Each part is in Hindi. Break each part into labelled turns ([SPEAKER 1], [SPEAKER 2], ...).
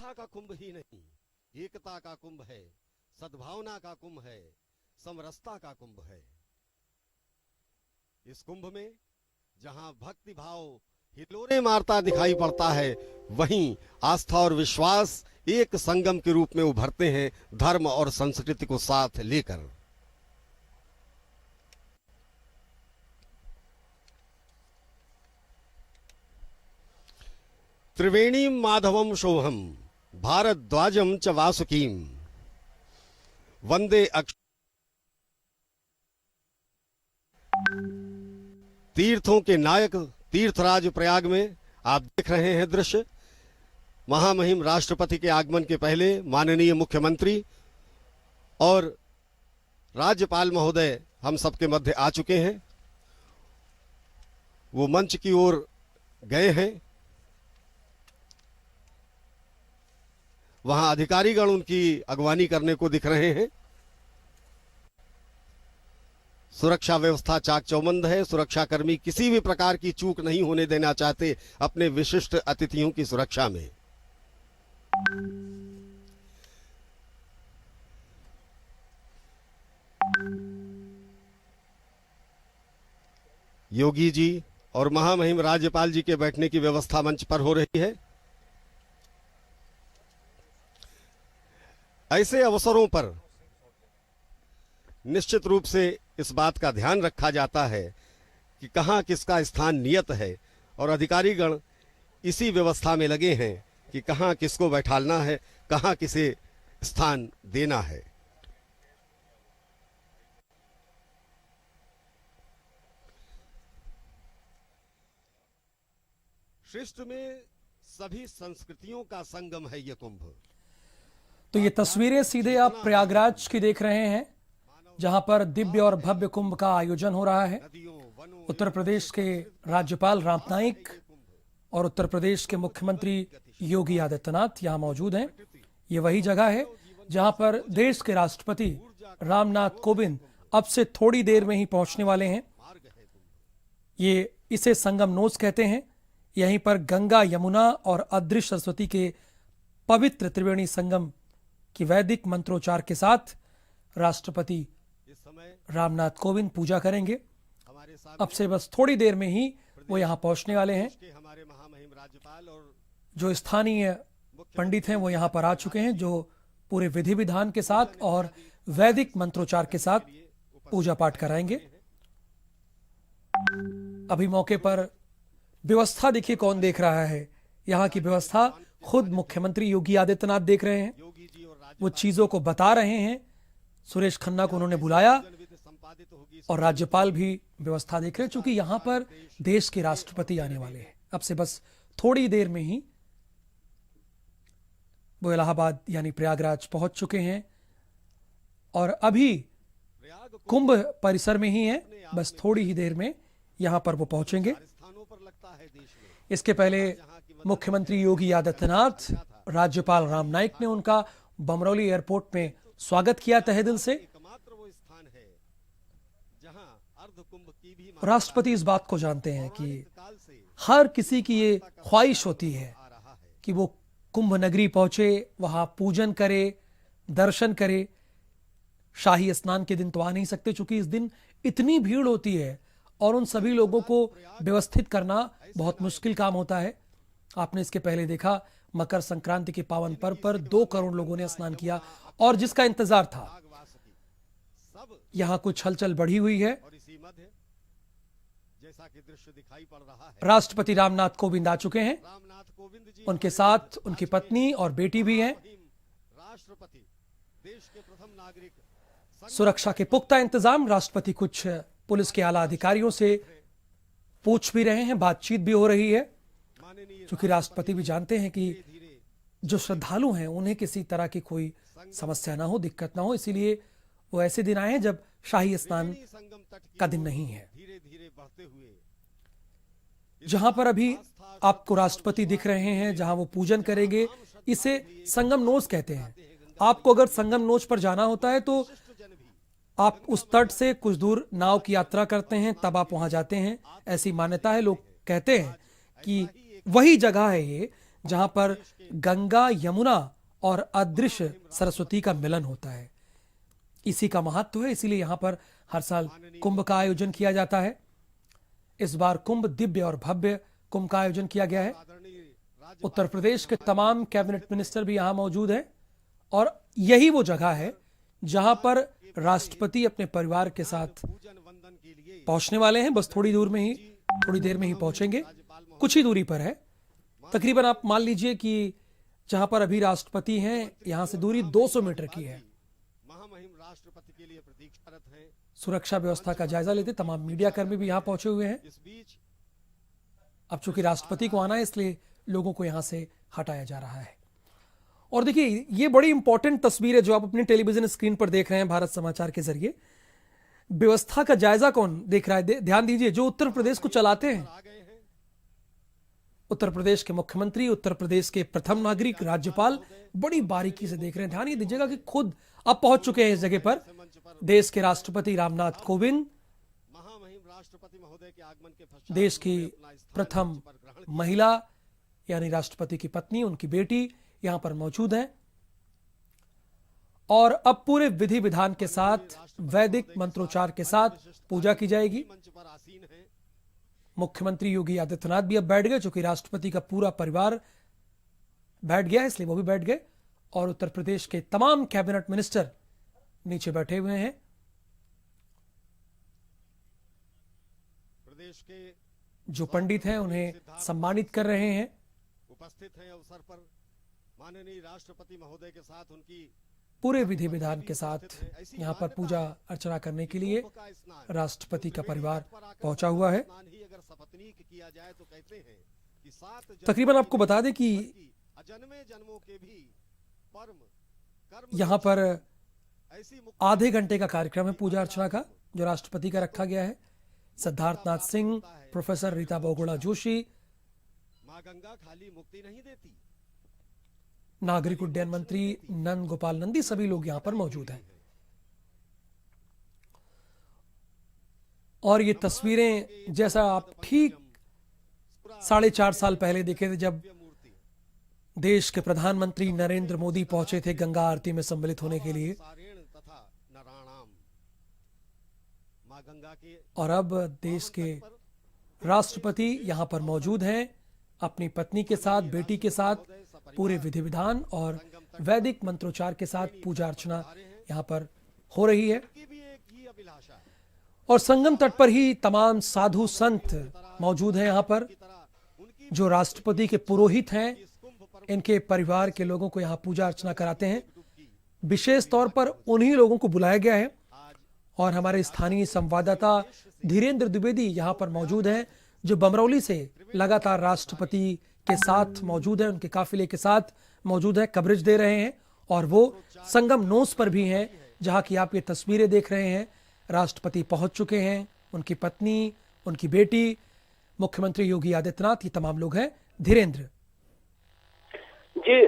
[SPEAKER 1] स्पर्धा का कुंभ ही नहीं, एकता का कुंभ है, सद्भावना का कुंभ है, समरसता का कुंभ है। इस कुंभ में जहां भक्ति भाव हिलोरे मारता दिखाई पड़ता है, वहीं आस्था और विश्वास एक संगम के रूप में उभरते हैं, धर्म और संस्कृति को साथ लेकर। त्रिवेणीम माधवम शोभम भारद्वाजम च वासुकीम वंदे तीर्थों के नायक तीर्थराज प्रयाग में आप देख रहे हैं दृश्य। महामहिम राष्ट्रपति के आगमन के पहले माननीय मुख्यमंत्री और राज्यपाल महोदय हम सबके मध्य आ चुके हैं। वो मंच की ओर गए हैं। वहां अधिकारीगण उनकी अगवानी करने को दिख रहे हैं। सुरक्षा व्यवस्था चाक चौबंद है। सुरक्षाकर्मी किसी भी प्रकार की चूक नहीं होने देना चाहते अपने विशिष्ट अतिथियों की सुरक्षा में। योगी जी और महामहिम राज्यपाल जी के बैठने की व्यवस्था मंच पर हो रही है। ऐसे अवसरों पर निश्चित रूप से इस बात का ध्यान रखा जाता है कि कहां किसका स्थान नियत है, और अधिकारीगण इसी व्यवस्था में लगे हैं कि कहां किसको बैठालना है, कहां किसे स्थान देना है। श्रेष्ठ में सभी संस्कृतियों का संगम है ये कुंभ।
[SPEAKER 2] तो ये तस्वीरें सीधे आप प्रयागराज की देख रहे हैं, जहां पर दिव्य और भव्य कुंभ का आयोजन हो रहा है। उत्तर प्रदेश के राज्यपाल राम नाईक और उत्तर प्रदेश के मुख्यमंत्री योगी आदित्यनाथ यहां मौजूद हैं। ये वही जगह है जहां पर देश के राष्ट्रपति रामनाथ कोविंद अब से थोड़ी देर में ही पहुंचने वाले हैं। ये इसे संगम नोस कहते हैं। यहीं पर गंगा, यमुना और अदृश्य सरस्वती के पवित्र त्रिवेणी संगम की वैदिक मंत्रोच्चार के साथ राष्ट्रपति रामनाथ कोविंद पूजा करेंगे। अब से बस थोड़ी देर में ही वो यहां पहुंचने वाले हैं। जो स्थानीय पंडित हैं वो यहां पर आ चुके हैं, जो पूरे विधि विधान के साथ और वैदिक मंत्रोच्चार के साथ पूजा पाठ कराएंगे। अभी मौके पर व्यवस्था देखिए कौन देख रहा है। यहाँ की व्यवस्था खुद मुख्यमंत्री योगी आदित्यनाथ देख रहे हैं। वो चीजों को बता रहे हैं। सुरेश खन्ना को उन्होंने बुलाया और राज्यपाल भी व्यवस्था देख रहे हैं, क्योंकि यहाँ पर देश के राष्ट्रपति आने वाले हैं। अब से बस थोड़ी देर में ही वो इलाहाबाद यानी प्रयागराज पहुंच चुके हैं और अभी कुंभ परिसर में ही हैं। बस थोड़ी ही देर में यहां पर वो पहुंचेंगे। इसके पहले मुख्यमंत्री योगी आदित्यनाथ, राज्यपाल राम नाईक ने उनका बमरौली एयरपोर्ट में स्वागत किया तहे दिल से। राष्ट्रपति इस बात को जानते हैं कि हर किसी की ये ख्वाहिश होती है कि वो कुंभ नगरी पहुंचे, वहां पूजन करे, दर्शन करे। शाही स्नान के दिन तो आ नहीं सकते, चूंकि इस दिन इतनी भीड़ होती है और उन सभी लोगों को व्यवस्थित करना बहुत मुश्किल काम होता है। आपने इसके पहले देखा मकर संक्रांति के पावन पर्व पर 2 करोड़ लोगों ने स्नान किया और जिसका इंतजार था। यहां कुछ हलचल बढ़ी हुई है। राष्ट्रपति रामनाथ कोविंद आ चुके हैं। उनके साथ उनकी पत्नी और बेटी भी हैं। सुरक्षा के पुख्ता इंतजाम। राष्ट्रपति कुछ पुलिस के आला अधिकारियों से पूछ भी रहे हैं, बातचीत भी हो रही है, क्योंकि राष्ट्रपति भी जानते हैं कि जो श्रद्धालु हैं उन्हें किसी तरह की कोई समस्या ना हो, दिक्कत ना हो। इसीलिए वो ऐसे दिन आए हैं जब शाही स्नान का दिन नहीं है। जहां पर अभी आपको राष्ट्रपति दिख रहे हैं, जहां वो पूजन करेंगे, इसे संगम नोच कहते हैं। आपको अगर संगम नोच पर जाना होता है तो आप उस तट से कुछ दूर नाव की यात्रा करते हैं, तब आप वहां जाते हैं। ऐसी मान्यता है। लोग कहते हैं कि वही जगह है ये जहां पर गंगा, यमुना और अदृश्य सरस्वती का मिलन होता है। इसी का महत्व है, इसीलिए यहां पर हर साल कुंभ का आयोजन किया जाता है। इस बार कुंभ दिव्य और भव्य कुंभ का आयोजन किया गया है। उत्तर प्रदेश के तमाम कैबिनेट मिनिस्टर भी यहां मौजूद हैं और यही वो जगह है जहां पर राष्ट्रपति अपने परिवार के साथ पहुंचने वाले हैं। बस थोड़ी देर में ही पहुंचेंगे, कुछ ही दूरी पर है। तकरीबन आप मान लीजिए कि जहां पर अभी राष्ट्रपति हैं यहां से दूरी 200 मीटर की है।
[SPEAKER 1] राष्ट्रपति के लिए प्रतीक्षारत हैं।
[SPEAKER 2] सुरक्षा व्यवस्था का जायजा लेते तमाम मीडिया कर्मी भी यहां पहुंचे हुए हैं। अब चूंकि राष्ट्रपति को आना है इसलिए लोगों को यहां से हटाया जा रहा है। और देखिए, ये बड़ी इंपॉर्टेंट तस्वीर है जो आप अपनी टेलीविजन स्क्रीन पर देख रहे हैं भारत समाचार के जरिए। व्यवस्था का जायजा कौन देख रहा है? ध्यान दीजिए, जो उत्तर प्रदेश को चलाते हैं, उत्तर प्रदेश के मुख्यमंत्री, उत्तर प्रदेश के प्रथम नागरिक, राज्यपाल बड़ी बारीकी से देख रहे हैं। ध्यान ये दीजिएगा कि खुद अब पहुंच चुके हैं इस जगह पर देश के राष्ट्रपति रामनाथ कोविंद, देश की प्रथम महिला यानी राष्ट्रपति की पत्नी, उनकी बेटी यहां पर मौजूद हैं। और अब पूरे विधि विधान के साथ, वैदिक मंत्रोच्चार के साथ पूजा की जाएगी। मुख्यमंत्री योगी आदित्यनाथ भी अब बैठ गए, चूंकि राष्ट्रपति का पूरा परिवार बैठ गया है इसलिए वो भी बैठ गए। और उत्तर प्रदेश के तमाम कैबिनेट मिनिस्टर नीचे बैठे हुए हैं।
[SPEAKER 1] प्रदेश के
[SPEAKER 2] जो पंडित हैं उन्हें सम्मानित कर रहे हैं।
[SPEAKER 1] उपस्थित हैं अवसर पर माननीय राष्ट्रपति महोदय के साथ उनकी
[SPEAKER 2] पूरे विधि विधान के साथ यहां पर पूजा अर्चना करने के लिए राष्ट्रपति का परिवार पहुंचा हुआ है। तकरीबन आपको बता दें कि यहां पर आधे घंटे का कार्यक्रम है पूजा अर्चना का, जो राष्ट्रपति का रखा गया है। सिद्धार्थनाथ सिंह, प्रोफेसर रीता बहुगुणा जोशी,
[SPEAKER 1] मां गंगा खाली मुक्ति नहीं देती,
[SPEAKER 2] नागरिक उड्डयन मंत्री नंद गोपाल नंदी, सभी लोग यहां पर मौजूद हैं। और ये तस्वीरें जैसा आप ठीक 4.5 साल पहले देखे थे, जब देश के प्रधानमंत्री नरेंद्र मोदी पहुंचे थे गंगा आरती में सम्मिलित होने के लिए। और अब देश के राष्ट्रपति यहां पर मौजूद हैं अपनी पत्नी के साथ, बेटी के साथ, पूरे विधि विधान और वैदिक मंत्रोच्चार के साथ पूजा अर्चना यहां पर हो रही है। और संगम तट पर ही तमाम साधु संत मौजूद हैं यहां पर, जो राष्ट्रपति के पुरोहित हैं, इनके परिवार के लोगों को यहां पूजा अर्चना कराते हैं। विशेष तौर पर उन्हीं लोगों को बुलाया गया है। और हमारे स्थानीय संवाददाता धीरेन्द्र द्विवेदी यहां पर मौजूद हैं, जो बमरौली से लगातार राष्ट्रपति के साथ मौजूद है, उनके काफिले के साथ मौजूद है, कवरेज दे रहे हैं। और वो संगम नोस पर भी हैं, जहां की आप ये तस्वीरें देख रहे हैं। राष्ट्रपति पहुंच चुके हैं, उनकी पत्नी, उनकी बेटी, मुख्यमंत्री योगी आदित्यनाथ, ये तमाम लोग हैं। धीरेन्द्र
[SPEAKER 3] जी,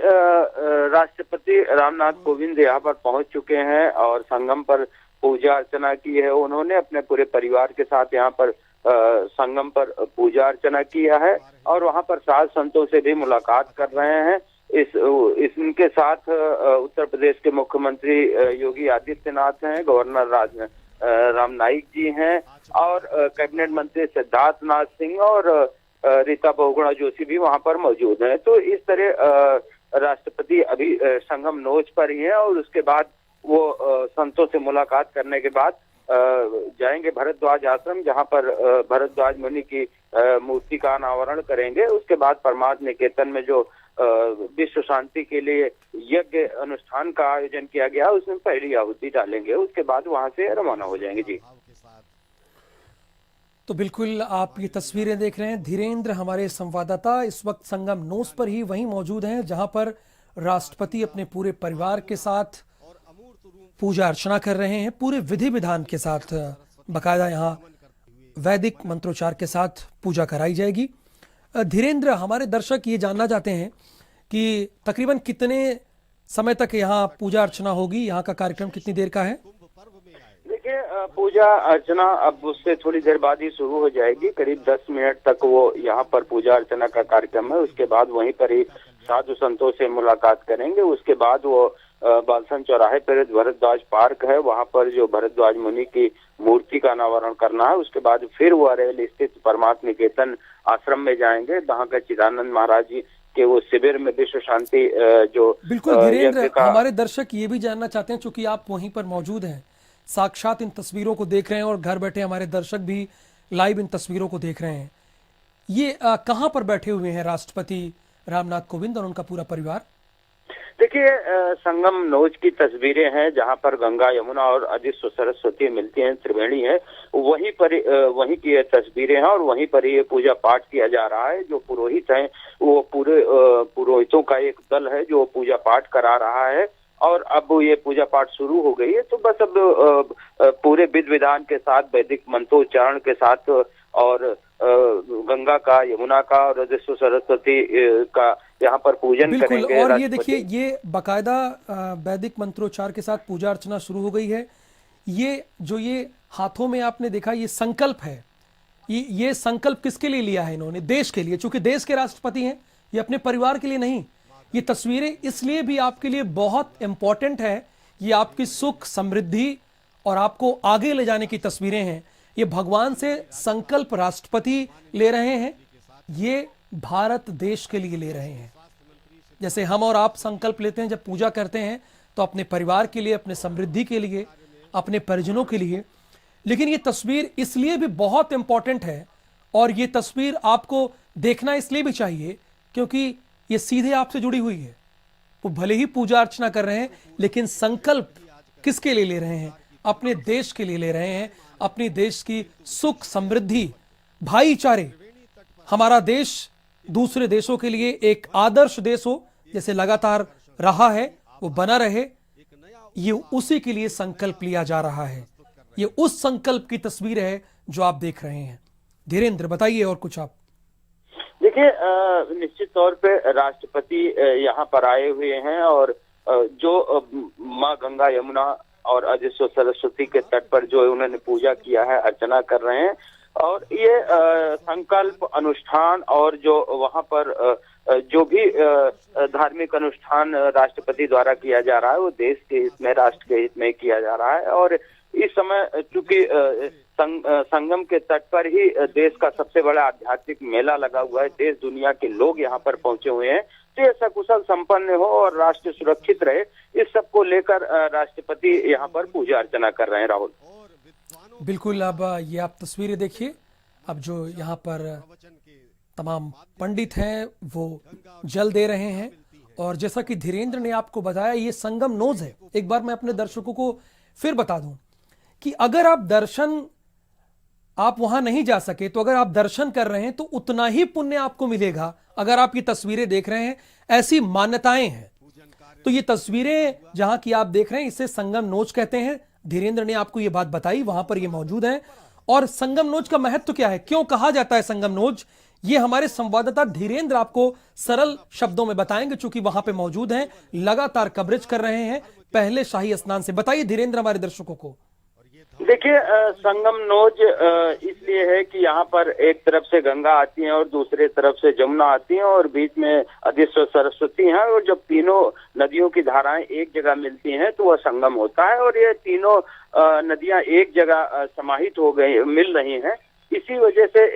[SPEAKER 3] राष्ट्रपति रामनाथ कोविंद यहाँ पर पहुंच चुके हैं और संगम पर पूजा अर्चना की है। उन्होंने अपने पूरे परिवार के साथ यहाँ पर संगम पर पूजा अर्चना किया है और वहाँ पर साध संतों से भी मुलाकात कर रहे हैं। इनके साथ उत्तर प्रदेश के मुख्यमंत्री योगी आदित्यनाथ हैं, गवर्नर राम नाईक जी हैं और कैबिनेट मंत्री सिद्धार्थनाथ सिंह और रीता बहुगुणा जोशी भी वहाँ पर मौजूद हैं। तो इस तरह राष्ट्रपति अभी संगम नोच पर ही हैं और उसके बाद वो संतों से मुलाकात करने के बाद जाएंगे भरद्वाज आश्रम, जहां पर भरद्वाज मुनि की मूर्ति का अनावरण करेंगे। उसके बाद परमार्थ निकेतन में जो विश्व शांति के लिए यज्ञ अनुष्ठान का आयोजन किया गया, उसमें पहली आहुति डालेंगे। उसके बाद वहां से रवाना हो जाएंगे। जी,
[SPEAKER 2] तो बिल्कुल आप ये तस्वीरें देख रहे हैं। धीरेन्द्र हमारे संवाददाता इस वक्त संगम नोस पर ही वहीं मौजूद हैं, जहां पर राष्ट्रपति अपने पूरे परिवार के साथ पूजा अर्चना कर रहे हैं, पूरे विधि विधान के साथ। बकायदा यहाँ वैदिक मंत्रोच्चार के साथ पूजा कराई जाएगी। धीरेन्द्र, हमारे दर्शक ये जानना चाहते हैं कि तकरीबन कितने समय तक यहाँ पूजा अर्चना होगी, यहाँ का कार्यक्रम कितनी देर का है?
[SPEAKER 3] देखिए, पूजा अर्चना अब उससे थोड़ी देर बाद ही शुरू हो जाएगी। करीब 10 मिनट तक वो यहाँ पर पूजा अर्चना का कार्यक्रम है। उसके बाद वहीं पर ही साधु संतों से मुलाकात करेंगे। उसके बाद वो बालसन चौराहे पर भरद्वाज पार्क है, वहां पर जो भरद्वाज मुनि की मूर्ति का अनावरण करना है। उसके बाद फिर वो अरेल स्थित परमात्म निकेतन आश्रम में जाएंगे, वहां का चिदानंद महाराज जी के वो शिविर में विश्व शांति जो
[SPEAKER 2] बिल्कुल धीरेन्द्र,
[SPEAKER 3] यज्ञ का
[SPEAKER 2] हमारे दर्शक ये भी जानना चाहते हैं, चूंकि आप वहीं पर मौजूद हैं, साक्षात इन तस्वीरों को देख रहे हैं और घर बैठे हमारे दर्शक भी लाइव इन तस्वीरों को देख रहे हैं, ये कहाँ पर बैठे हुए हैं राष्ट्रपति रामनाथ कोविंद और उनका पूरा परिवार?
[SPEAKER 3] देखिए, संगम नोज की तस्वीरें हैं जहां पर गंगा यमुना और अदिति सरस्वती मिलती हैं, त्रिवेणी है, वहीं की ये तस्वीरें हैं और वहीं पर ये पूजा पाठ किया जा रहा है। जो पुरोहित हैं वो पूरे पुरोहितों का एक दल है जो पूजा पाठ करा रहा है और अब ये पूजा पाठ शुरू हो गई है। तो बस अब पूरे विधि विधान के साथ, वैदिक मंत्रोच्चारण के साथ और गंगा का, यमुना का और अदिति सरस्वती का यहाँ पर पूजन करेंगे।
[SPEAKER 2] और ये देखिए, ये बाकायदा वैदिक मंत्रोच्चार के साथ पूजा अर्चना शुरू हो गई है। ये हाथों में आपने देखा, ये संकल्प है। ये संकल्प किसके लिए लिया है इन्होंने? देश के लिए, चूंकि देश के राष्ट्रपति हैं, ये अपने परिवार के लिए नहीं। ये तस्वीरें इसलिए भी आपके लिए बहुत इंपॉर्टेंट है, ये आपकी सुख समृद्धि और आपको आगे ले जाने की तस्वीरें हैं। ये भगवान से संकल्प राष्ट्रपति ले रहे हैं, ये भारत देश के लिए ले रहे हैं। जैसे हम और आप संकल्प लेते हैं जब पूजा करते हैं, तो अपने परिवार के लिए, अपने समृद्धि के लिए, अपने परिजनों के लिए। लेकिन ये तस्वीर इसलिए भी बहुत इंपॉर्टेंट है और ये तस्वीर आपको देखना इसलिए भी चाहिए क्योंकि ये सीधे आपसे जुड़ी हुई है। वो भले ही पूजा अर्चना कर रहे हैं, लेकिन संकल्प किसके लिए ले रहे हैं? अपने देश के लिए ले रहे हैं, अपने देश की सुख समृद्धि, भाईचारे। हमारा देश दूसरे देशों के लिए एक आदर्श देश हो, जैसे लगातार रहा है, वो बना रहे, ये उसी के लिए संकल्प लिया जा रहा है। ये उस संकल्प की तस्वीर है जो आप देख रहे हैं। धीरेन्द्र, बताइए और कुछ आप।
[SPEAKER 3] देखिए, निश्चित तौर पे राष्ट्रपति यहाँ पर आए हुए हैं और जो माँ गंगा यमुना और अदिति सरस्वती के तट पर जो उन्होंने पूजा किया है, अर्चना कर रहे हैं। और ये संकल्प अनुष्ठान और जो वहाँ पर जो भी धार्मिक अनुष्ठान राष्ट्रपति द्वारा किया जा रहा है, वो देश के हित में, राष्ट्र के हित में किया जा रहा है। और इस समय चूंकि संगम के तट पर ही देश का सबसे बड़ा आध्यात्मिक मेला लगा हुआ है, देश दुनिया के लोग यहाँ पर पहुंचे हुए हैं, तो ये सकुशल संपन्न हो और राष्ट्र सुरक्षित रहे, इस सब को लेकर राष्ट्रपति यहाँ पर पूजा अर्चना कर रहे हैं। राहुल,
[SPEAKER 2] बिल्कुल। अब ये आप तस्वीरें देखिए, अब जो यहाँ पर तमाम पंडित हैं वो जल दे रहे हैं और जैसा कि धीरेन्द्र ने आपको बताया, ये संगम नोज है। एक बार मैं अपने दर्शकों को फिर बता दूं कि अगर आप वहां नहीं जा सके तो अगर आप दर्शन कर रहे हैं तो उतना ही पुण्य आपको मिलेगा। अगर आप ये तस्वीरें देख रहे हैं, ऐसी मान्यताएं हैं। तो ये तस्वीरें जहां की आप देख रहे हैं, इसे संगम नोज कहते हैं। धीरेन्द्र ने आपको ये बात बताई, वहां पर ये मौजूद है। और संगम नोज का महत्व क्या है, क्यों कहा जाता है संगम नोज, ये हमारे संवाददाता धीरेन्द्र आपको सरल शब्दों में बताएंगे, चूंकि वहां पे मौजूद हैं, लगातार कवरेज कर रहे हैं पहले शाही स्नान से। बताइए धीरेन्द्र हमारे दर्शकों को।
[SPEAKER 3] देखिए, संगम नोज इसलिए है कि यहाँ पर एक तरफ से गंगा आती है और दूसरे तरफ से जमुना आती है और बीच में अदिति सरस्वती है, और जब तीनों नदियों की धाराएं एक जगह मिलती हैं तो वह संगम होता है। और ये तीनों नदियां एक जगह समाहित हो गई, मिल रही हैं, इसी वजह से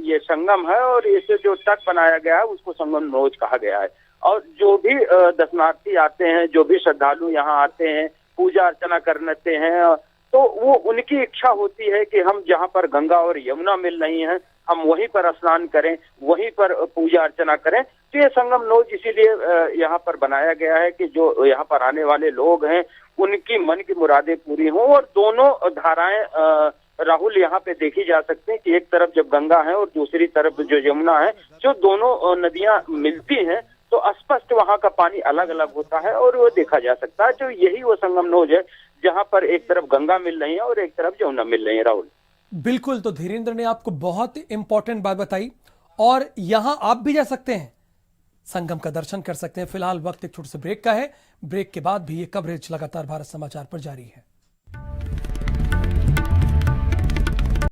[SPEAKER 3] ये संगम है। और इसे जो तट बनाया गया है उसको संगम नोज कहा गया है। और जो भी दर्शनार्थी आते हैं, जो भी श्रद्धालु यहाँ आते हैं, पूजा अर्चना करते हैं, तो वो उनकी इच्छा होती है कि हम जहाँ पर गंगा और यमुना मिल रही हैं, हम वहीं पर स्नान करें, वहीं पर पूजा अर्चना करें। तो ये संगम नोज इसीलिए यहाँ पर बनाया गया है कि जो यहाँ पर आने वाले लोग हैं उनकी मन की मुरादें पूरी हों। और दोनों धाराएं राहुल यहाँ पे देखी जा सकती हैं कि एक तरफ जब गंगा है और दूसरी तरफ जो यमुना है, जो दोनों नदियां मिलती हैं तो स्पष्ट वहाँ का पानी अलग अलग होता है और वो देखा जा सकता है। तो यही वो संगम नोज है जहाँ पर एक तरफ गंगा मिल रही है और एक तरफ यमुना मिल रही है। राहुल,
[SPEAKER 2] बिल्कुल। तो धीरेन्द्र ने आपको बहुत इंपॉर्टेंट बात बताई और यहां आप भी जा सकते हैं, संगम का दर्शन कर सकते हैं। फिलहाल वक्त एक छोटे से ब्रेक का है, ब्रेक के बाद भी ये कवरेज लगातार भारत समाचार पर जारी है।